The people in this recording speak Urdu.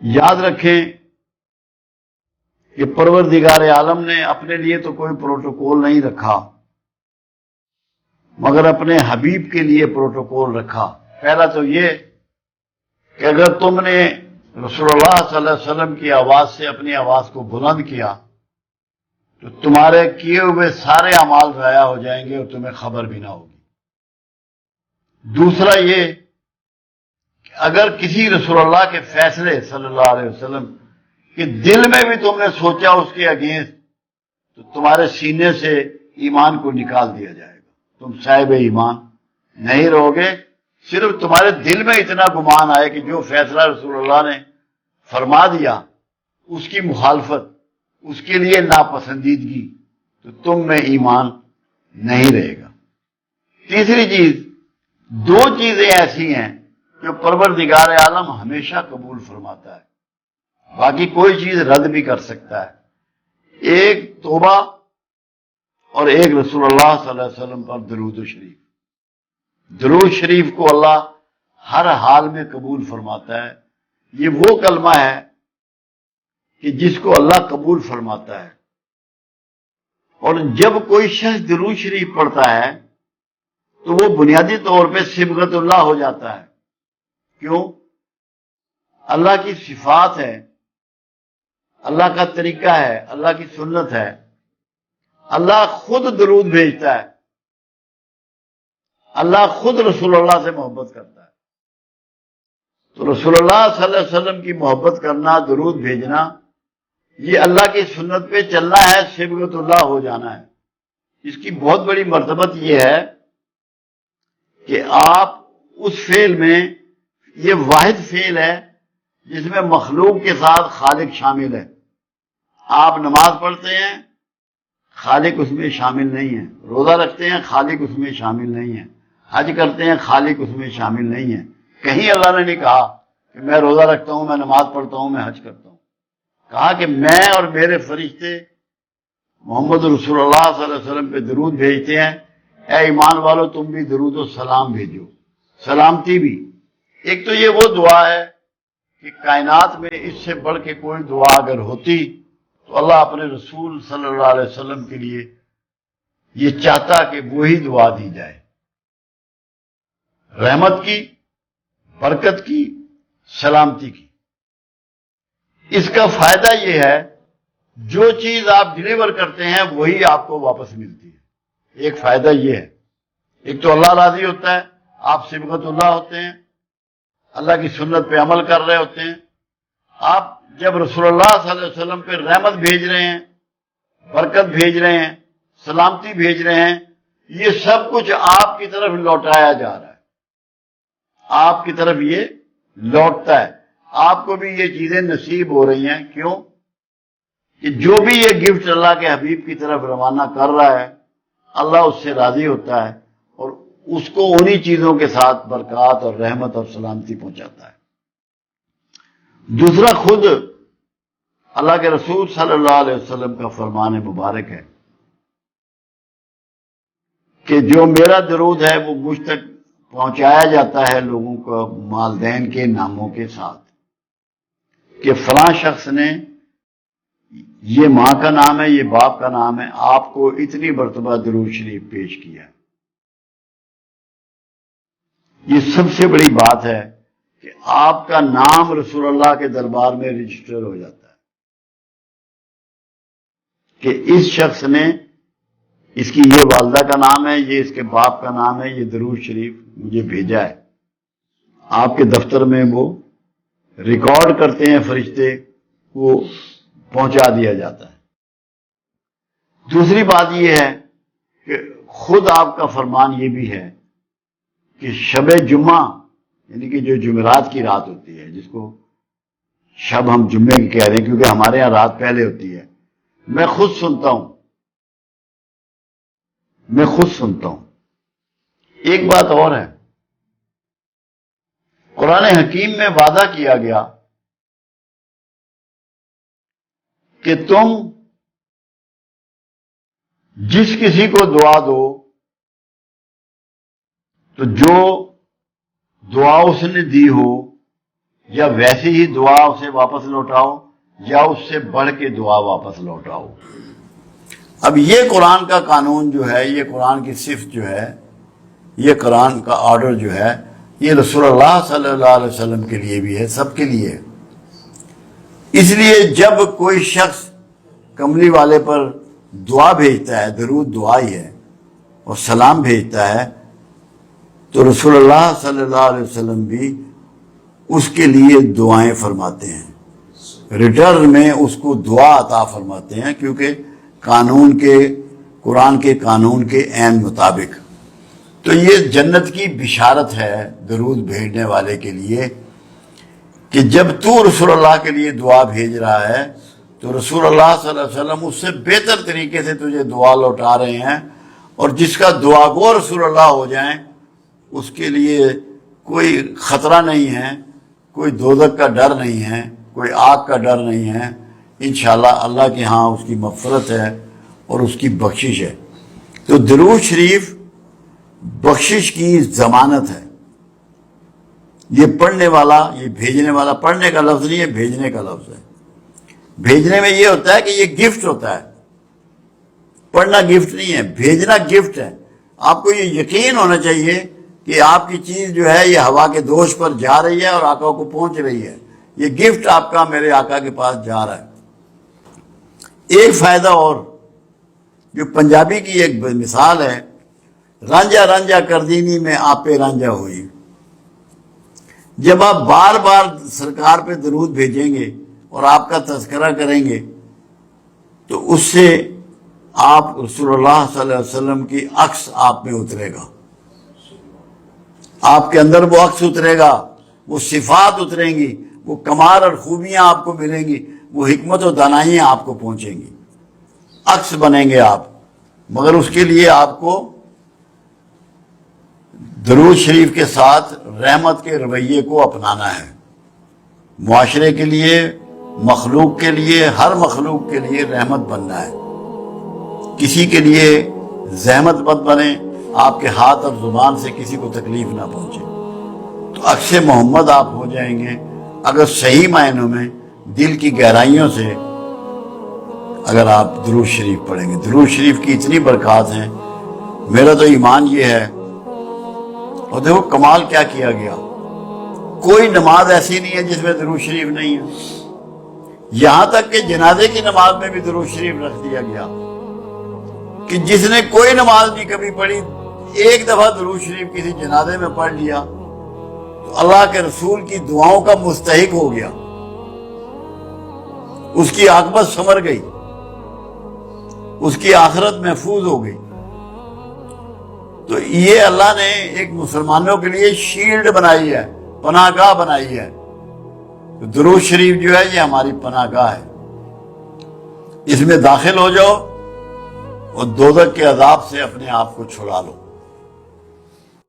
یاد رکھیں کہ پروردگار عالم نے اپنے لیے تو کوئی پروٹوکول نہیں رکھا، مگر اپنے حبیب کے لیے پروٹوکول رکھا۔ پہلا تو یہ کہ اگر تم نے رسول اللہ صلی اللہ علیہ وسلم کی آواز سے اپنی آواز کو بلند کیا تو تمہارے کیے ہوئے سارے اعمال ضائع ہو جائیں گے اور تمہیں خبر بھی نہ ہوگی۔ دوسرا یہ کہ اگر کسی رسول اللہ کے فیصلے صلی اللہ علیہ وسلم کہ دل میں بھی تم نے سوچا اس کے اگینسٹ تو تمہارے سینے سے ایمان کو نکال دیا جائے گا، تم صاحب ایمان نہیں رہو گے۔ صرف تمہارے دل میں اتنا گمان آئے کہ جو فیصلہ رسول اللہ نے فرما دیا اس کی مخالفت، اس کے لیے ناپسندیدگی، تو تم میں ایمان نہیں رہے گا۔ تیسری چیز، دو چیزیں ایسی ہیں جو پروردگار عالم ہمیشہ قبول فرماتا ہے، باقی کوئی چیز رد بھی کر سکتا ہے۔ ایک توبہ اور ایک رسول اللہ صلی اللہ علیہ وسلم پر درود و شریف۔ درود شریف کو اللہ ہر حال میں قبول فرماتا ہے۔ یہ وہ کلمہ ہے کہ جس کو اللہ قبول فرماتا ہے، اور جب کوئی شخص درود شریف پڑھتا ہے تو وہ بنیادی طور پہ صبغت اللہ ہو جاتا ہے۔ کیوں؟ اللہ کی صفات ہے، اللہ کا طریقہ ہے، اللہ کی سنت ہے۔ اللہ خود درود بھیجتا ہے، اللہ خود رسول اللہ سے محبت کرتا ہے۔ تو رسول اللہ صلی اللہ علیہ وسلم کی محبت کرنا، درود بھیجنا، یہ اللہ کی سنت پہ چلنا ہے، صبغت اللہ ہو جانا ہے۔ اس کی بہت بڑی مرتبت یہ ہے کہ آپ اس فعل میں، یہ واحد فعل ہے جس میں مخلوق کے ساتھ خالق شامل ہے۔ آپ نماز پڑھتے ہیں، خالق اس میں شامل نہیں ہے۔ روزہ رکھتے ہیں، خالق اس میں شامل نہیں ہے۔ حج کرتے ہیں، خالق اس میں شامل نہیں ہے۔ کہیں اللہ نے نہیں کہا کہ میں روزہ رکھتا ہوں، میں نماز پڑھتا ہوں، میں حج کرتا ہوں۔ کہا کہ میں اور میرے فرشتے محمد رسول اللہ صلی اللہ علیہ وسلم پہ درود بھیجتے ہیں۔ اے ایمان والو، تم بھی درود و سلام بھیجو، سلامتی بھی۔ ایک تو یہ وہ دعا ہے کہ کائنات میں اس سے بڑھ کے کوئی دعا اگر ہوتی تو اللہ اپنے رسول صلی اللہ علیہ وسلم کے لیے یہ چاہتا کہ وہی دعا دی جائے، رحمت کی، برکت کی، سلامتی کی۔ اس کا فائدہ یہ ہے جو چیز آپ ڈیلیور کرتے ہیں وہی آپ کو واپس ملتی ہے۔ ایک فائدہ یہ ہے، ایک تو اللہ راضی ہوتا ہے، آپ صبغت اللہ ہوتے ہیں، اللہ کی سنت پہ عمل کر رہے ہوتے ہیں۔ آپ جب رسول اللہ صلی اللہ علیہ وسلم پہ رحمت بھیج رہے ہیں، برکت بھیج رہے ہیں، سلامتی بھیج رہے ہیں، یہ سب کچھ آپ کی طرف لوٹایا جا رہا ہے، آپ کی طرف یہ لوٹتا ہے۔ آپ کو بھی یہ چیزیں نصیب ہو رہی ہیں۔ کیوں؟ کہ جو بھی یہ گفٹ اللہ کے حبیب کی طرف روانہ کر رہا ہے، اللہ اس سے راضی ہوتا ہے اور اس کو انہی چیزوں کے ساتھ برکات اور رحمت اور سلامتی پہنچاتا ہے۔ دوسرا، خود اللہ کے رسول صلی اللہ علیہ وسلم کا فرمان مبارک ہے کہ جو میرا درود ہے وہ مجھ تک پہنچایا جاتا ہے لوگوں کو والدین کے ناموں کے ساتھ، کہ فلاں شخص نے، یہ ماں کا نام ہے، یہ باپ کا نام ہے، آپ کو اتنی مرتبہ درود شریف پیش کیا ہے۔ یہ سب سے بڑی بات ہے کہ آپ کا نام رسول اللہ کے دربار میں رجسٹر ہو جاتا ہے کہ اس شخص نے، اس کی یہ والدہ کا نام ہے، یہ اس کے باپ کا نام ہے، یہ درود شریف مجھے بھیجا ہے۔ آپ کے دفتر میں وہ ریکارڈ کرتے ہیں فرشتے، وہ پہنچا دیا جاتا ہے۔ دوسری بات یہ ہے کہ خود آپ کا فرمان یہ بھی ہے کہ شب جمعہ، یعنی کہ جو جمعرات کی رات ہوتی ہے، جس کو شب ہم جمعے کی کہہ رہے ہیں کیونکہ ہمارے یہاں رات پہلے ہوتی ہے، میں خود سنتا ہوں، میں خود سنتا ہوں۔ ایک بات اور ہے، قرآن حکیم میں وعدہ کیا گیا کہ تم جس کسی کو دعا دو تو جو دعا اس نے دی ہو یا ویسی ہی دعا اسے واپس لوٹاؤ یا اس سے بڑھ کے دعا واپس لوٹاؤ۔ اب یہ قرآن کا قانون جو ہے، یہ قرآن کی صفت جو ہے، یہ قرآن کا آرڈر جو ہے، یہ رسول اللہ صلی اللہ علیہ وسلم کے لیے بھی ہے، سب کے لیے ہے۔ اس لیے جب کوئی شخص کملی والے پر دعا بھیجتا ہے، درود دعا ہی ہے، اور سلام بھیجتا ہے، تو رسول اللہ صلی اللہ علیہ وسلم بھی اس کے لیے دعائیں فرماتے ہیں، ریٹرن میں اس کو دعا عطا فرماتے ہیں، کیونکہ قانون کے، قرآن کے قانون کے عین مطابق۔ تو یہ جنت کی بشارت ہے درود بھیجنے والے کے لیے کہ جب تو رسول اللہ کے لیے دعا بھیج رہا ہے تو رسول اللہ صلی اللہ علیہ وسلم اس سے بہتر طریقے سے تجھے دعا لوٹا رہے ہیں، اور جس کا دعا گو رسول اللہ ہو جائیں اس کے لیے کوئی خطرہ نہیں ہے، کوئی دوزخ کا ڈر نہیں ہے، کوئی آگ کا ڈر نہیں ہے۔ انشاءاللہ اللہ کے ہاں اس کی مغفرت ہے اور اس کی بخشش ہے۔ تو درود شریف بخشش کی ضمانت ہے۔ یہ پڑھنے والا، یہ بھیجنے والا، پڑھنے کا لفظ نہیں ہے، بھیجنے کا لفظ ہے۔ بھیجنے میں یہ ہوتا ہے کہ یہ گفٹ ہوتا ہے، پڑھنا گفٹ نہیں ہے، بھیجنا گفٹ ہے۔ آپ کو یہ یقین ہونا چاہیے کہ آپ کی چیز جو ہے یہ ہوا کے دوش پر جا رہی ہے اور آقا کو پہنچ رہی ہے، یہ گفٹ آپ کا میرے آقا کے پاس جا رہا ہے۔ ایک فائدہ اور جو پنجابی کی ایک مثال ہے، رانجھا رانجھا کردینی میں آپے رانجھا ہوئی۔ جب آپ بار بار سرکار پہ درود بھیجیں گے اور آپ کا تذکرہ کریں گے تو اس سے آپ رسول اللہ صلی اللہ علیہ وسلم کی عکس آپ میں اترے گا، آپ کے اندر وہ عکس اترے گا، وہ صفات اتریں گی، وہ کمال اور خوبیاں آپ کو ملیں گی، وہ حکمت و دانائیاں آپ کو پہنچیں گی، عکس بنیں گے آپ۔ مگر اس کے لیے آپ کو درود شریف کے ساتھ رحمت کے رویے کو اپنانا ہے۔ معاشرے کے لیے، مخلوق کے لیے، ہر مخلوق کے لیے رحمت بننا ہے، کسی کے لیے زحمت مت بنے، آپ کے ہاتھ اور زبان سے کسی کو تکلیف نہ پہنچے۔ تو عکس محمد آپ ہو جائیں گے اگر صحیح معنوں میں دل کی گہرائیوں سے اگر آپ درود شریف پڑھیں گے۔ درود شریف کی اتنی برکات ہیں، میرا تو ایمان یہ ہے۔ اور دیکھو کمال کیا کیا گیا، کوئی نماز ایسی نہیں ہے جس میں درود شریف نہیں ہے، یہاں تک کہ جنازے کی نماز میں بھی درود شریف رکھ دیا گیا کہ جس نے کوئی نماز نہیں کبھی پڑھی، ایک دفعہ درود شریف کسی جنازے میں پڑھ لیا تو اللہ کے رسول کی دعاؤں کا مستحق ہو گیا، اس کی عاقبت سنور گئی، اس کی آخرت محفوظ ہو گئی۔ تو یہ اللہ نے ایک مسلمانوں کے لیے شیلڈ بنائی ہے، پناہ گاہ بنائی ہے۔ تو درود شریف جو ہے یہ ہماری پناہ گاہ ہے، اس میں داخل ہو جاؤ اور دوزخ کے عذاب سے اپنے آپ کو چھڑا لو۔